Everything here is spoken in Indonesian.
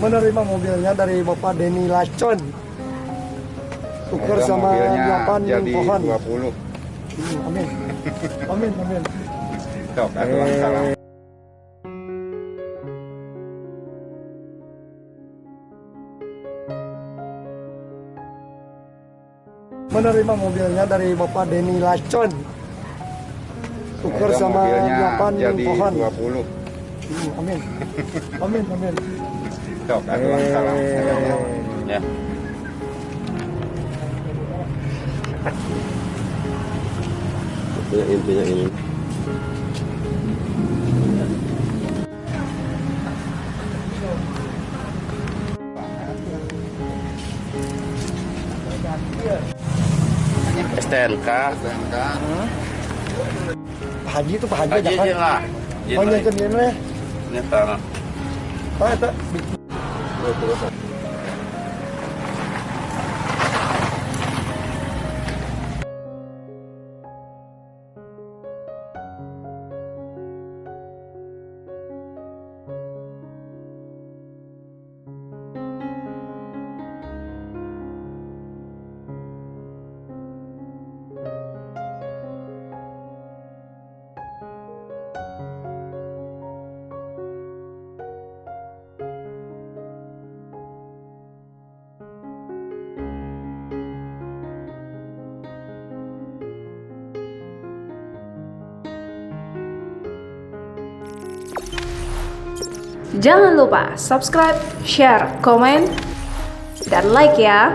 menerima mobilnya dari Bapak Denny Lacon. Tuker sama 8 jadi pohon. 20. Amin. Amin, amin. Sok, salam. Menerima mobilnya dari Bapak Denny Lacon. Tuker sama 8 jadi pohon. 20. Amin. Amin, amin. Sok, salam. Ya. Intinya ini. STNK. Pak Haji itu Pak Haji aja Haji kan? lah. Banyak ke dia nih. Ini tanah. Pak eta Jangan lupa subscribe, share, komen, dan like ya.